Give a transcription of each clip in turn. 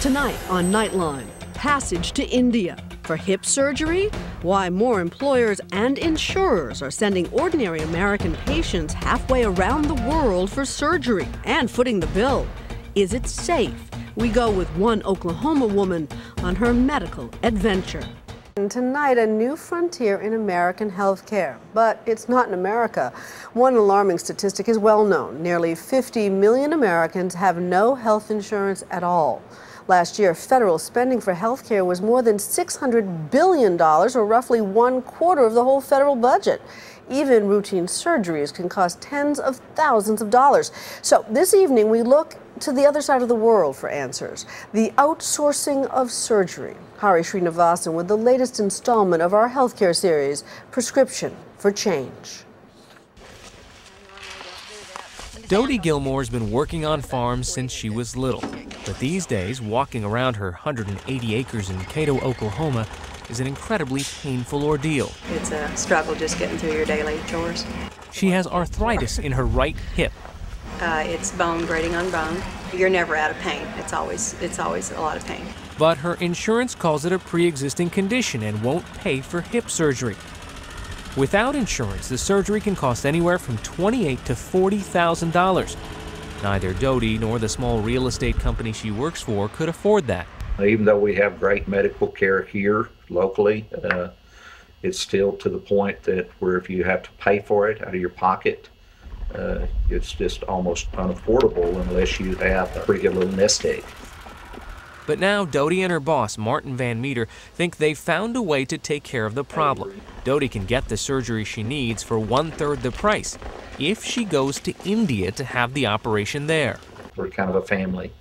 Tonight on Nightline, passage to India. For hip surgery? Why more employers and insurers are sending ordinary American patients halfway around the world for surgery and footing the bill. Is it safe? We go with one Oklahoma woman on her medical adventure. And tonight, a new frontier in American health care. But it's not in America. One alarming statistic is well known. Nearly 50 million Americans have no health insurance at all. Last year, federal spending for health care was more than $600 billion, or roughly 1/4 of the whole federal budget. Even routine surgeries can cost tens of thousands of dollars. So this evening, we look to the other side of the world for answers. The outsourcing of surgery. Hari Srinivasan with the latest installment of our healthcare series, Prescription for Change. Dodie Gilmore's been working on farms since she was little. But these days, walking around her 180 acres in Cato, Oklahoma, is an incredibly painful ordeal. It's a struggle just getting through your daily chores. She has arthritis in her right hip. It's bone grating on bone. You're never out of pain. It's always a lot of pain. But her insurance calls it a pre-existing condition and won't pay for hip surgery. Without insurance, the surgery can cost anywhere from $28,000 to $40,000. Neither Dodie nor the small real estate company she works for could afford that. Even though we have great medical care here locally, it's still to the point that where if you have to pay for it out of your pocket, it's just almost unaffordable unless you have a pretty good little nest egg. But now Dodie and her boss, Martin Van Meter, think they've found a way to take care of the problem. Dodie can get the surgery she needs for 1/3 the price if she goes to India to have the operation there. We're kind of a family,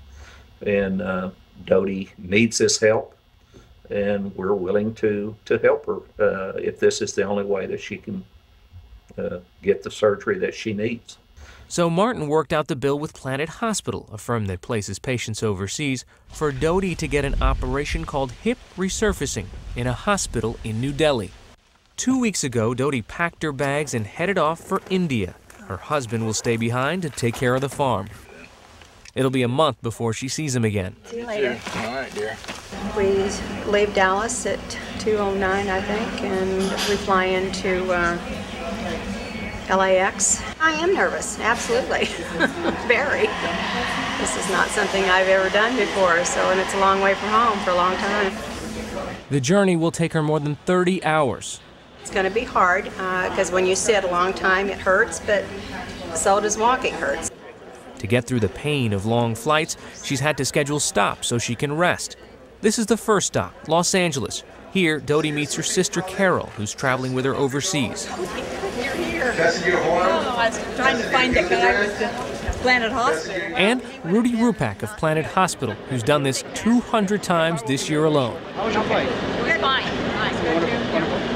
and Dodie needs this help, and we're willing to help her if this is the only way that she can get the surgery that she needs. So Martin worked out the bill with Planet Hospital, a firm that places patients overseas, for Dodie to get an operation called hip resurfacing in a hospital in New Delhi. 2 weeks ago, Dodie packed her bags and headed off for India. Her husband will stay behind to take care of the farm. It'll be a month before she sees him again. See you later. All right, dear. We leave Dallas at 2:09, I think, and we fly into LAX. I am nervous, absolutely. Very. This is not something I've ever done before, and it's a long way from home for a long time. The journey will take her more than 30 hours. It's going to be hard because when you sit a long time, it hurts, but so does walking hurts. To get through the pain of long flights, she's had to schedule stops so she can rest. This is the first stop, Los Angeles. Here, Dodie meets her sister Carol, who's traveling with her overseas. You're here. Oh, I was trying to find the guy with the Planet Hospital. And Rudy Rupak of Planet Hospital, who's done this 200 times this year alone. How was your flight? We're fine. Wonderful.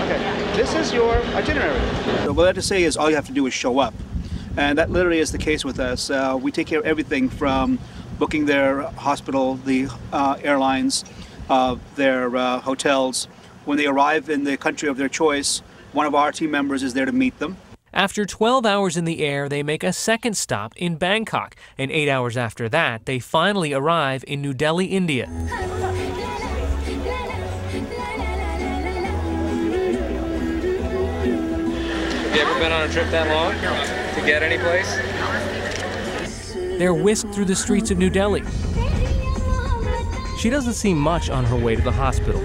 Okay. This is your itinerary. So what I have to say is all you have to do is show up. And that literally is the case with us. We take care of everything from booking their hospital, the airlines, their hotels. When they arrive in the country of their choice, one of our team members is there to meet them. After 12 hours in the air, they make a second stop in Bangkok. And 8 hours after that, they finally arrive in New Delhi, India. Have you ever been on a trip that long to get any place? They're whisked through the streets of New Delhi. She doesn't see much on her way to the hospital.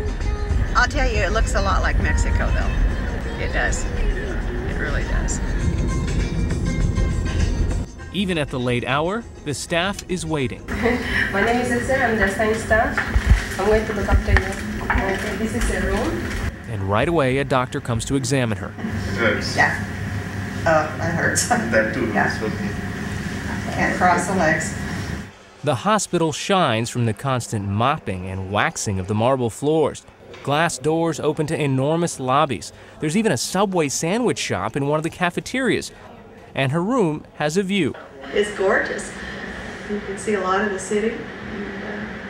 I'll tell you, it looks a lot like Mexico, though. It does. It really does. Even at the late hour, the staff is waiting. My name is Ilse. I'm the same staff. I'm going to look after you. Okay, this is your room. And right away, a doctor comes to examine her. It hurts. Yeah. That hurts. That too. Yeah. Can't cross the legs. The hospital shines from the constant mopping and waxing of the marble floors. Glass doors open to enormous lobbies. There's even a Subway sandwich shop in one of the cafeterias. And her room has a view. It's gorgeous. You can see a lot of the city.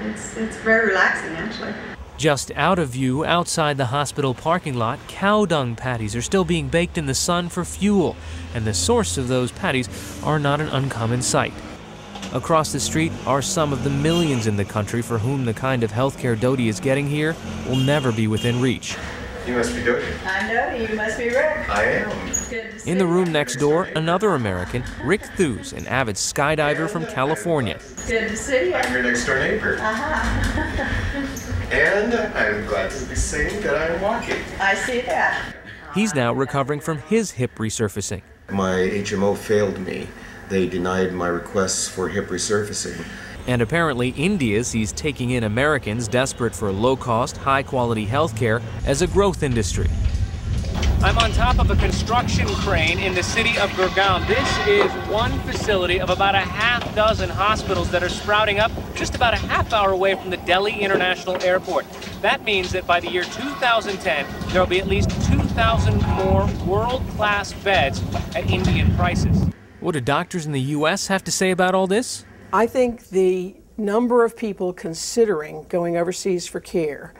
And, it's very relaxing, actually. Just out of view, outside the hospital parking lot, cow dung patties are still being baked in the sun for fuel. And the source of those patties are not an uncommon sight. Across the street are some of the millions in the country for whom the kind of health care Dodi is getting here will never be within reach. You must be Dodi. I'm Dodi. You must be Rick. I am. Good to see In the room you. next door, another American, Rick Thews, an avid skydiver from California. Good to see you. I'm your next door neighbor. And I'm glad to be saying that I'm walking. I see that. He's now recovering from his hip resurfacing. My HMO failed me. They denied my requests for hip resurfacing. And apparently India sees taking in Americans desperate for low-cost, high-quality health care as a growth industry. I'm on top of a construction crane in the city of Gurgaon. This is one facility of about a half dozen hospitals that are sprouting up just about a half hour away from the Delhi International Airport. That means that by the year 2010, there will be at least 2,000 more world-class beds at Indian prices. What do doctors in the U.S. have to say about all this? I think the number of people considering going overseas for care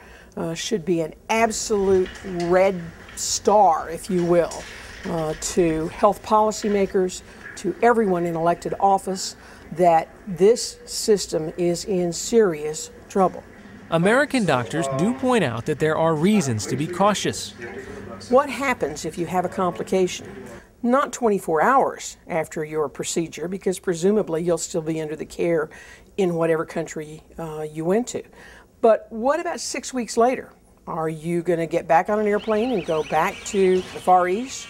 should be an absolute red star, if you will, to health policymakers, to everyone in elected office, that this system is in serious trouble. American doctors do point out that there are reasons to be cautious. What happens if you have a complication? Not 24 hours after your procedure, because presumably you'll still be under the care in whatever country you went to. But what about 6 weeks later? Are you going to get back on an airplane and go back to the Far East?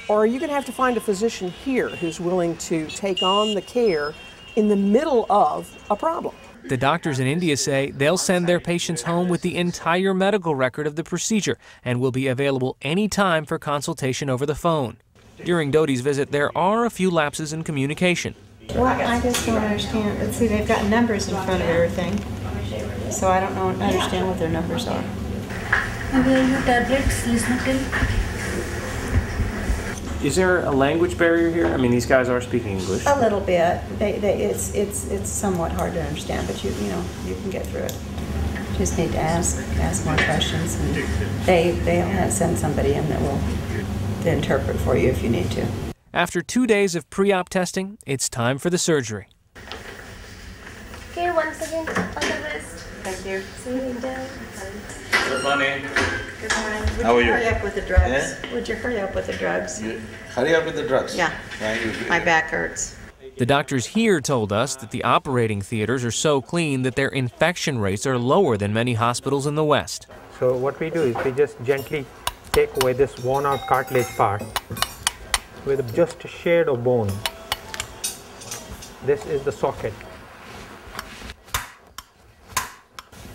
Or are you going to have to find a physician here who's willing to take on the care in the middle of a problem? The doctors in India say they'll send their patients home with the entire medical record of the procedure and will be available anytime for consultation over the phone. During Dodi's visit, there are a few lapses in communication. Well, I just don't understand. Let's see, they've got numbers in front of everything, so I don't understand what their numbers are. Tablets, listen. Is there a language barrier here? I mean, these guys are speaking English. A little bit. It's somewhat hard to understand, but you can get through it. Just need to ask more questions, and they'll send somebody in that will interpret for you if you need to. After 2 days of pre-op testing, it's time for the surgery. Okay, 1 second on the wrist. Thank you. Sitting down. Good morning. Good morning. Would How are you? Hurry up with the drugs. Yeah? Would you hurry up with the drugs? Hurry up with the drugs. Yeah. My back hurts. The doctors here told us that the operating theaters are so clean that their infection rates are lower than many hospitals in the West. So what we do is we just gently take away this worn out cartilage part with just a shade of bone. This is the socket.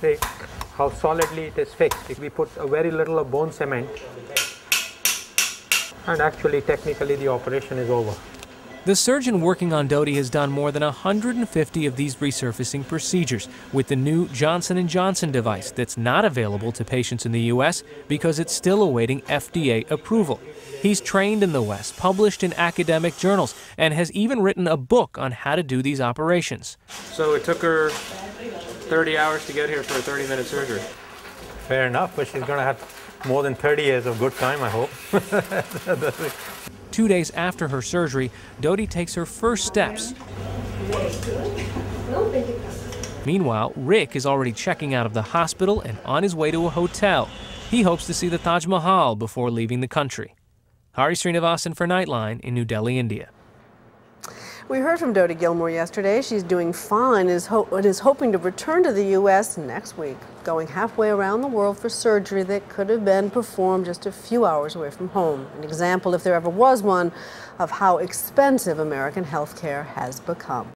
See how solidly it is fixed. We put a very little of bone cement, and actually technically the operation is over. The surgeon working on Dodi has done more than 150 of these resurfacing procedures with the new Johnson & Johnson device that's not available to patients in the U.S. because it's still awaiting FDA approval. He's trained in the West, published in academic journals, and has even written a book on how to do these operations. So it took her 30 hours to get here for a 30-minute surgery. Fair enough, but she's going to have more than 30 years of good time, I hope. 2 days after her surgery, Dodi takes her first steps. Meanwhile, Rick is already checking out of the hospital and on his way to a hotel. He hopes to see the Taj Mahal before leaving the country. Hari Srinivasan for Nightline in New Delhi, India. We heard from Dodi Gilmore yesterday. She's doing fine and is hoping to return to the U.S. next week, going halfway around the world for surgery that could have been performed just a few hours away from home. An example, if there ever was one, of how expensive American health care has become.